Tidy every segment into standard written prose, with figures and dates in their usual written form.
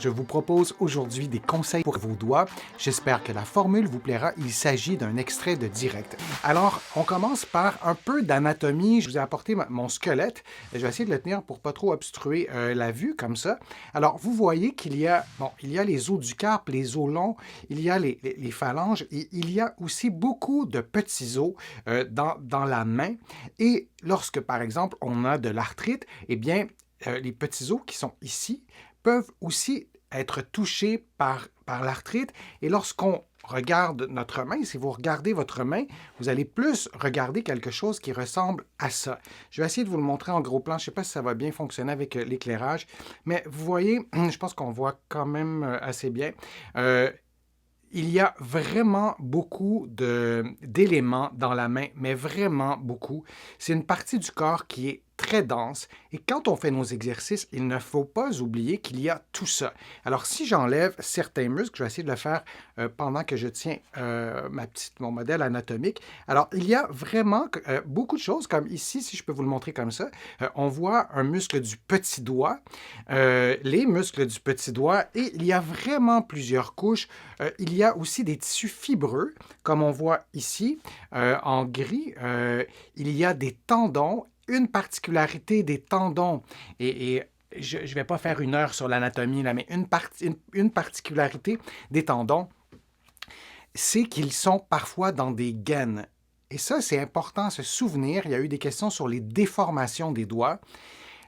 Je vous propose aujourd'hui des conseils pour vos doigts. J'espère que la formule vous plaira. Il s'agit d'un extrait de direct. Alors, on commence par un peu d'anatomie. Je vous ai apporté mon squelette. Je vais essayer de le tenir pour pas trop obstruer la vue, comme ça. Alors, vous voyez qu'il y a, il y a les os du carpe, les os longs, il y a les phalanges et il y a aussi beaucoup de petits os dans la main. Et lorsque, par exemple, on a de l'arthrite, eh bien, les petits os qui sont ici peuvent aussi être touchés par l'arthrite. Et lorsqu'on regarde notre main, si vous regardez votre main, vous allez plus regarder quelque chose qui ressemble à ça. Je vais essayer de vous le montrer en gros plan. Je ne sais pas si ça va bien fonctionner avec l'éclairage, mais vous voyez, je pense qu'on voit quand même assez bien. Il y a vraiment beaucoup d'éléments dans la main, mais vraiment beaucoup. C'est une partie du corps qui est très dense. Et quand on fait nos exercices, il ne faut pas oublier qu'il y a tout ça. Alors, si j'enlève certains muscles, je vais essayer de le faire pendant que je tiens mon modèle anatomique. Alors, il y a vraiment beaucoup de choses, comme ici, si je peux vous le montrer comme ça. On voit un muscle du petit doigt, les muscles du petit doigt, et il y a vraiment plusieurs couches. Il y a aussi des tissus fibreux, comme on voit ici, en gris. Il y a des tendons. Une particularité des tendons, et je ne vais pas faire 1 heure sur l'anatomie, là, mais une particularité des tendons, c'est qu'ils sont parfois dans des gaines. Et ça, c'est important à se souvenir. Il y a eu des questions sur les déformations des doigts.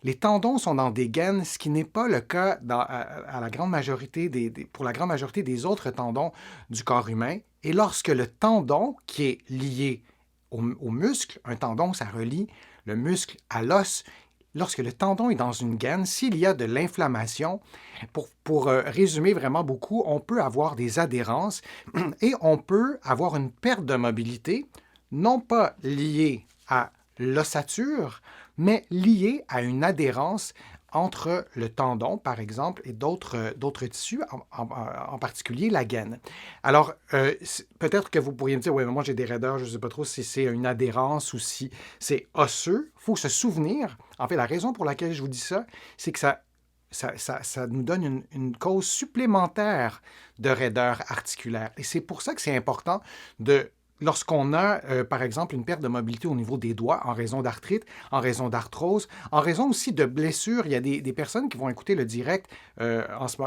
Les tendons sont dans des gaines, ce qui n'est pas le cas à la grande majorité pour la grande majorité des autres tendons du corps humain. Et lorsque le tendon, qui est lié au muscle, un tendon, ça relie le muscle à l'os. Lorsque le tendon est dans une gaine, s'il y a de l'inflammation, pour résumer vraiment beaucoup, on peut avoir des adhérences et on peut avoir une perte de mobilité, non pas liée à l'ossature, mais liée à une adhérence entre le tendon, par exemple, et d'autres tissus, en particulier la gaine. Alors, peut-être que vous pourriez me dire, oui, mais moi j'ai des raideurs, je ne sais pas trop si c'est une adhérence ou si c'est osseux. Il faut se souvenir, en fait, la raison pour laquelle je vous dis ça, c'est que ça nous donne une cause supplémentaire de raideur articulaire. Et c'est pour ça que c'est important lorsqu'on a, par exemple, une perte de mobilité au niveau des doigts en raison d'arthrite, en raison d'arthrose, en raison aussi de blessures. Il y a des personnes qui vont écouter le direct,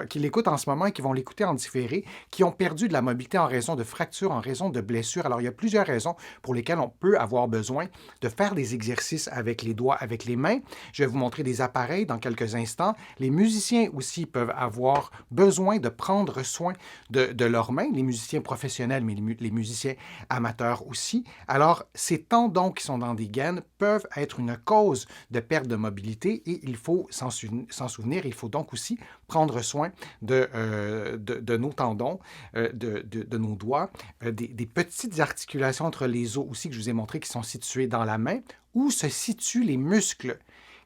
qui l'écoutent en ce moment et qui vont l'écouter en différé, qui ont perdu de la mobilité en raison de fractures, en raison de blessures. Alors, il y a plusieurs raisons pour lesquelles on peut avoir besoin de faire des exercices avec les doigts, avec les mains. Je vais vous montrer des appareils dans quelques instants. Les musiciens aussi peuvent avoir besoin de prendre soin de leurs mains, les musiciens professionnels, mais les musiciens amateurs aussi. Alors, ces tendons qui sont dans des gaines peuvent être une cause de perte de mobilité et il faut s'en souvenir. Il faut donc aussi prendre soin de nos tendons, de nos doigts, des petites articulations entre les os aussi que je vous ai montré qui sont situées dans la main, où se situent les muscles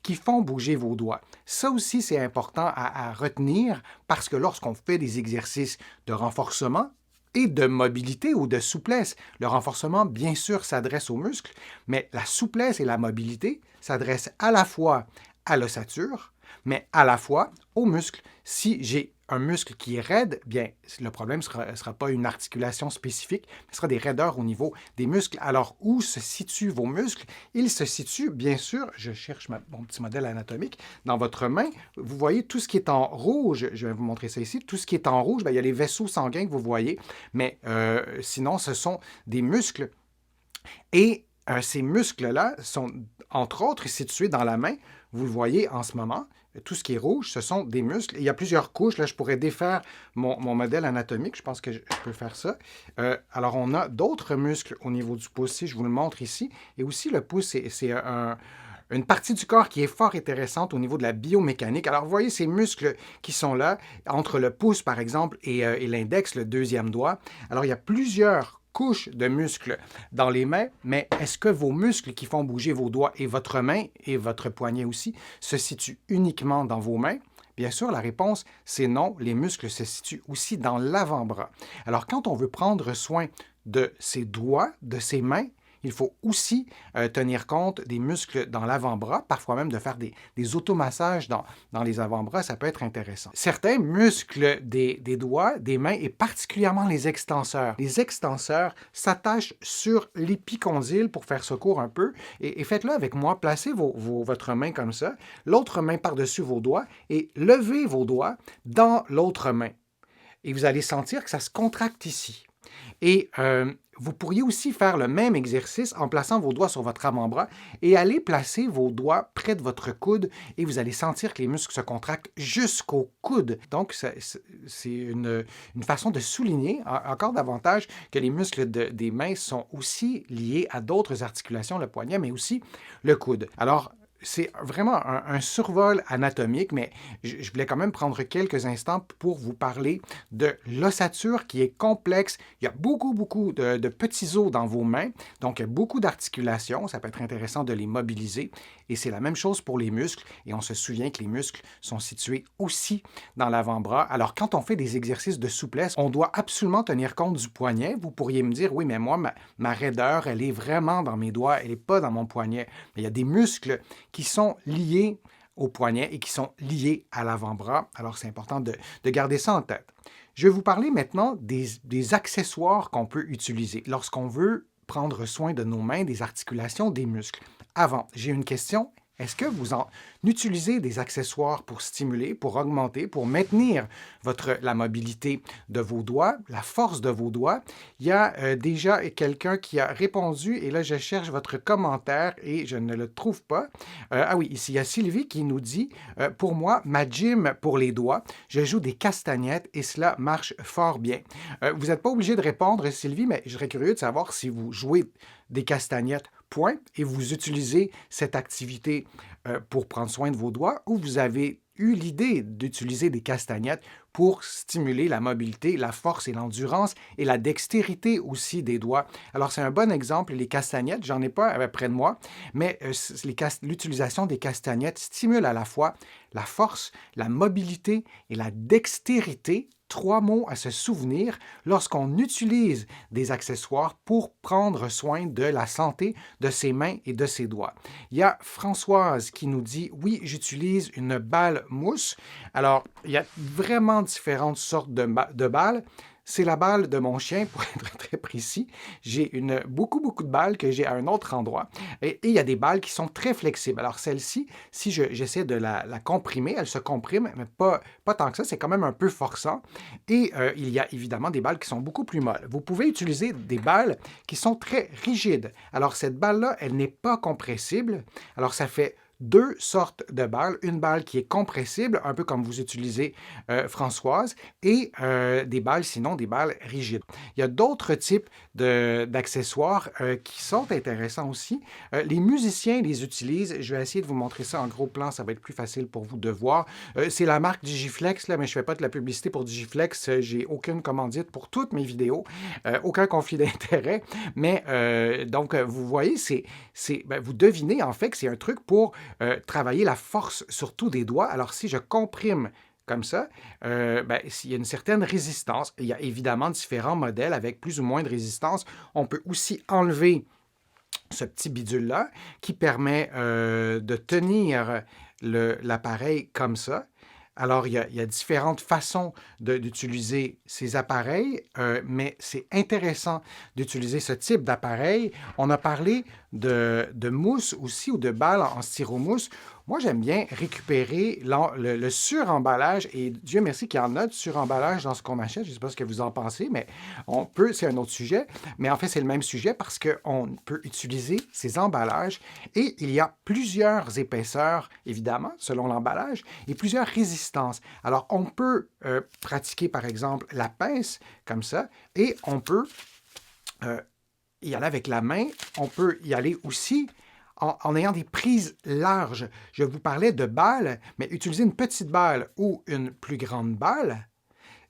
qui font bouger vos doigts. Ça aussi, c'est important à retenir parce que lorsqu'on fait des exercices de renforcement, et de mobilité ou de souplesse. Le renforcement, bien sûr, s'adresse aux muscles, mais la souplesse et la mobilité s'adressent à la fois à l'ossature, mais à la fois aux muscles. Si j'ai un muscle qui est raide, bien, le problème ne sera pas une articulation spécifique, mais ce sera des raideurs au niveau des muscles. Alors, où se situent vos muscles? Ils se situent, bien sûr, je cherche mon petit modèle anatomique, dans votre main. Vous voyez tout ce qui est en rouge, je vais vous montrer ça ici, tout ce qui est en rouge, bien, il y a les vaisseaux sanguins que vous voyez, mais sinon, ce sont des muscles. Et ces muscles-là sont, entre autres, situés dans la main. Vous le voyez en ce moment. Tout ce qui est rouge, ce sont des muscles. Il y a plusieurs couches. Là, je pourrais défaire mon modèle anatomique. Je pense que je peux faire ça. Alors, on a d'autres muscles au niveau du pouce. Si je vous le montre ici. Et aussi, le pouce, c'est une partie du corps qui est fort intéressante au niveau de la biomécanique. Alors, vous voyez ces muscles qui sont là, entre le pouce, par exemple, et l'index, le deuxième doigt. Alors, il y a plusieurs couches de muscles dans les mains, mais est-ce que vos muscles qui font bouger vos doigts et votre main et votre poignet aussi se situent uniquement dans vos mains? Bien sûr, la réponse, c'est non. Les muscles se situent aussi dans l'avant-bras. Alors, quand on veut prendre soin de ses doigts, de ses mains, il faut aussi tenir compte des muscles dans l'avant-bras, parfois même de faire des automassages dans les avant-bras, ça peut être intéressant. Certains muscles des doigts, des mains et particulièrement les extenseurs. Les extenseurs s'attachent sur l'épicondyle pour faire secours un peu et faites-le avec moi. Placez votre main comme ça, l'autre main par-dessus vos doigts et levez vos doigts dans l'autre main. Et vous allez sentir que ça se contracte ici. Et vous pourriez aussi faire le même exercice en plaçant vos doigts sur votre avant-bras et aller placer vos doigts près de votre coude et vous allez sentir que les muscles se contractent jusqu'au coude. Donc, c'est une façon de souligner encore davantage que les muscles des mains sont aussi liés à d'autres articulations, le poignet, mais aussi le coude. Alors, c'est vraiment un survol anatomique, mais je voulais quand même prendre quelques instants pour vous parler de l'ossature qui est complexe. Il y a beaucoup de petits os dans vos mains, donc il y a beaucoup d'articulations. Ça peut être intéressant de les mobiliser. Et c'est la même chose pour les muscles. Et on se souvient que les muscles sont situés aussi dans l'avant-bras. Alors, quand on fait des exercices de souplesse, on doit absolument tenir compte du poignet. Vous pourriez me dire, oui, mais moi, ma raideur, elle est vraiment dans mes doigts, elle n'est pas dans mon poignet. Mais il y a des muscles qui sont liés au poignet et qui sont liés à l'avant-bras. Alors, c'est important de garder ça en tête. Je vais vous parler maintenant des accessoires qu'on peut utiliser lorsqu'on veut prendre soin de nos mains, des articulations, des muscles. Avant, j'ai une question. Est-ce que vous en utilisez des accessoires pour stimuler, pour augmenter, pour maintenir la mobilité de vos doigts, la force de vos doigts? Il y a déjà quelqu'un qui a répondu, et là, je cherche votre commentaire et je ne le trouve pas. Ah oui, ici, il y a Sylvie qui nous dit « Pour moi, ma gym pour les doigts, je joue des castagnettes et cela marche fort bien. » Vous n'êtes pas obligé de répondre, Sylvie, mais je serais curieux de savoir si vous jouez des castagnettes, point, et vous utilisez cette activité pour prendre soin de vos doigts, ou vous avez eu l'idée d'utiliser des castagnettes pour stimuler la mobilité, la force et l'endurance et la dextérité aussi des doigts. Alors, c'est un bon exemple, les castagnettes, j'en ai pas près de moi, mais l'utilisation des castagnettes stimule à la fois la force, la mobilité et la dextérité. 3 mots à se souvenir lorsqu'on utilise des accessoires pour prendre soin de la santé de ses mains et de ses doigts. Il y a Françoise qui nous dit « Oui, j'utilise une balle mousse. » Alors, il y a vraiment différentes sortes de balles. C'est la balle de mon chien, pour être très précis. J'ai beaucoup de balles que j'ai à un autre endroit. Et il y a des balles qui sont très flexibles. Alors, celle-ci, si j'essaie de la comprimer, elle se comprime, mais pas tant que ça. C'est quand même un peu forçant. Et il y a évidemment des balles qui sont beaucoup plus molles. Vous pouvez utiliser des balles qui sont très rigides. Alors, cette balle-là, elle n'est pas compressible. Alors, ça fait 2 sortes de balles. Une balle qui est compressible, un peu comme vous utilisez, Françoise, et des balles, sinon des balles rigides. Il y a d'autres types d'accessoires qui sont intéressants aussi. Les musiciens les utilisent. Je vais essayer de vous montrer ça en gros plan, ça va être plus facile pour vous de voir. C'est la marque Digiflex, là, mais je ne fais pas de la publicité pour Digiflex. J'ai aucune commandite pour toutes mes vidéos, aucun conflit d'intérêt. Mais donc, vous voyez, vous devinez en fait que c'est un truc pour travailler la force surtout des doigts. Alors, si je comprime comme ça, il y a une certaine résistance. Il y a évidemment différents modèles avec plus ou moins de résistance. On peut aussi enlever ce petit bidule-là qui permet de tenir l'appareil comme ça. Alors, il y a différentes façons d'utiliser ces appareils, mais c'est intéressant d'utiliser ce type d'appareil. On a parlé de mousse aussi ou de balles en styromousse. Moi, j'aime bien récupérer le suremballage, et Dieu merci qu'il y en a de suremballage dans ce qu'on achète. Je ne sais pas ce que vous en pensez, mais c'est un autre sujet. Mais en fait, c'est le même sujet parce qu'on peut utiliser ces emballages et il y a plusieurs épaisseurs, évidemment, selon l'emballage, et plusieurs résistances. Alors, on peut pratiquer, par exemple, la pince, comme ça, et on peut y aller avec la main. On peut y aller aussi en ayant des prises larges. Je vous parlais de balles, mais utiliser une petite balle ou une plus grande balle,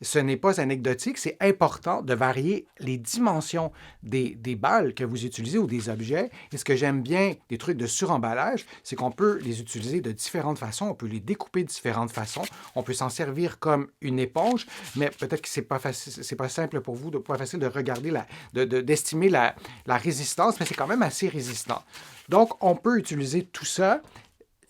ce n'est pas anecdotique, c'est important de varier les dimensions des balles que vous utilisez ou des objets. Et ce que j'aime bien des trucs de suremballage, c'est qu'on peut les utiliser de différentes façons, on peut les découper de différentes façons, on peut s'en servir comme une éponge, mais peut-être que c'est pas simple pour vous, pas facile de regarder, d'estimer la résistance, mais c'est quand même assez résistant. Donc, on peut utiliser tout ça.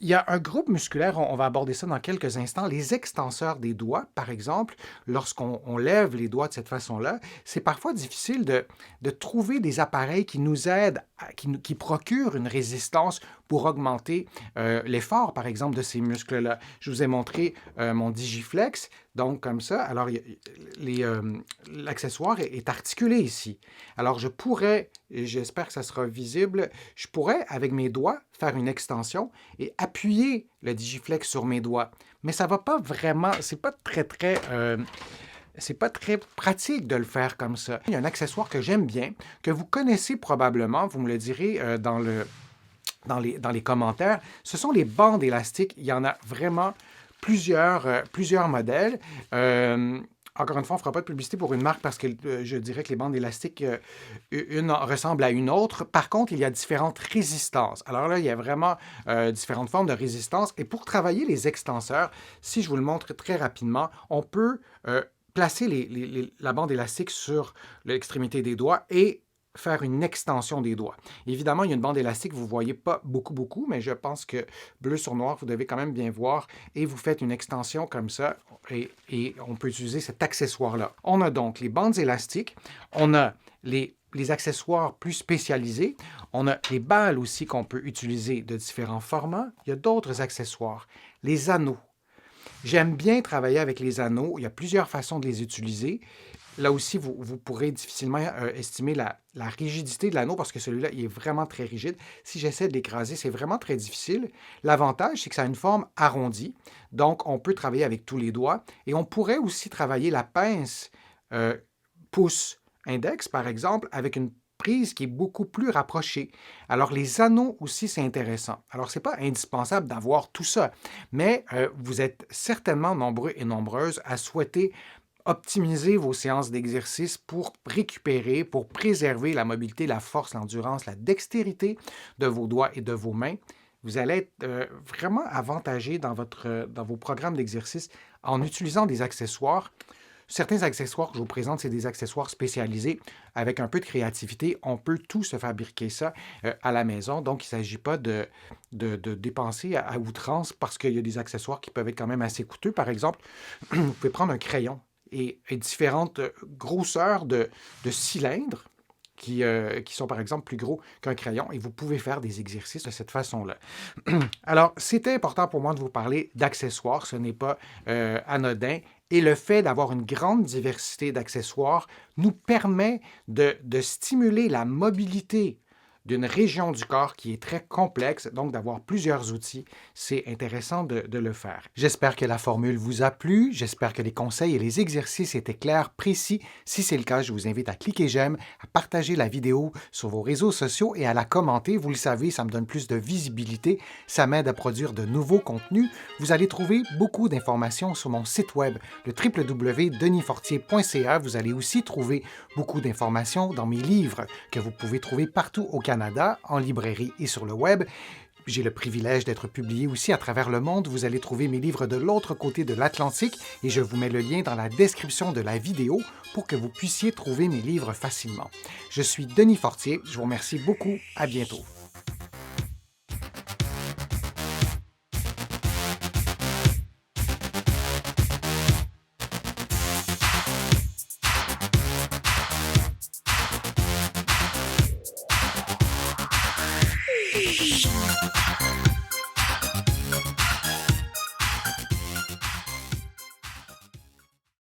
Il y a un groupe musculaire, on va aborder ça dans quelques instants, les extenseurs des doigts, par exemple, lorsqu'on lève les doigts de cette façon-là, c'est parfois difficile de trouver des appareils qui nous aident, qui procurent une résistance pour augmenter l'effort, par exemple, de ces muscles-là. Je vous ai montré mon Digiflex, donc comme ça. Alors, l'accessoire est articulé ici. Alors, je pourrais, et j'espère que ça sera visible, je pourrais, avec mes doigts, faire une extension et appuyer le Digiflex sur mes doigts. Mais ça ne va pas vraiment, c'est pas très pratique de le faire comme ça. Il y a un accessoire que j'aime bien, que vous connaissez probablement, vous me le direz dans les commentaires. Ce sont les bandes élastiques. Il y en a vraiment plusieurs modèles. Encore une fois, on ne fera pas de publicité pour une marque parce que je dirais que les bandes élastiques, une ressemble à une autre. Par contre, il y a différentes résistances. Alors là, il y a vraiment différentes formes de résistance. Et pour travailler les extenseurs, si je vous le montre très rapidement, on peut placer la bande élastique sur l'extrémité des doigts et faire une extension des doigts. Évidemment, il y a une bande élastique, vous ne voyez pas beaucoup, mais je pense que bleu sur noir, vous devez quand même bien voir, et vous faites une extension comme ça, et on peut utiliser cet accessoire-là. On a donc les bandes élastiques, on a les accessoires plus spécialisés, on a les balles aussi qu'on peut utiliser de différents formats, il y a d'autres accessoires, les anneaux. J'aime bien travailler avec les anneaux, il y a plusieurs façons de les utiliser. Là aussi, vous pourrez difficilement estimer la rigidité de l'anneau parce que celui-là, il est vraiment très rigide. Si j'essaie de l'écraser, c'est vraiment très difficile. L'avantage, c'est que ça a une forme arrondie. Donc, on peut travailler avec tous les doigts. Et on pourrait aussi travailler la pince pouce-index, par exemple, avec une prise qui est beaucoup plus rapprochée. Alors, les anneaux aussi, c'est intéressant. Alors, ce n'est pas indispensable d'avoir tout ça, mais vous êtes certainement nombreux et nombreuses à souhaiter optimiser vos séances d'exercice pour récupérer, pour préserver la mobilité, la force, l'endurance, la dextérité de vos doigts et de vos mains. Vous allez être vraiment avantagé dans vos programmes d'exercice en utilisant des accessoires. Certains accessoires que je vous présente, c'est des accessoires spécialisés. Avec un peu de créativité, on peut tout se fabriquer ça à la maison. Donc, il ne s'agit pas de dépenser à outrance parce qu'il y a des accessoires qui peuvent être quand même assez coûteux. Par exemple, vous pouvez prendre un crayon et différentes grosseurs de cylindres qui sont par exemple plus gros qu'un crayon et vous pouvez faire des exercices de cette façon-là. Alors, c'était important pour moi de vous parler d'accessoires, ce n'est pas anodin et le fait d'avoir une grande diversité d'accessoires nous permet de stimuler la mobilité d'une région du corps qui est très complexe, donc d'avoir plusieurs outils, c'est intéressant de le faire. J'espère que la formule vous a plu, j'espère que les conseils et les exercices étaient clairs, précis. Si c'est le cas, je vous invite à cliquer j'aime, à partager la vidéo sur vos réseaux sociaux et à la commenter. Vous le savez, ça me donne plus de visibilité, ça m'aide à produire de nouveaux contenus. Vous allez trouver beaucoup d'informations sur mon site web, le www.denisfortier.ca. Vous allez aussi trouver beaucoup d'informations dans mes livres que vous pouvez trouver partout au Canada, en librairie et sur le web. J'ai le privilège d'être publié aussi à travers le monde. Vous allez trouver mes livres de l'autre côté de l'Atlantique et je vous mets le lien dans la description de la vidéo pour que vous puissiez trouver mes livres facilement. Je suis Denis Fortier. Je vous remercie beaucoup. À bientôt. Shh.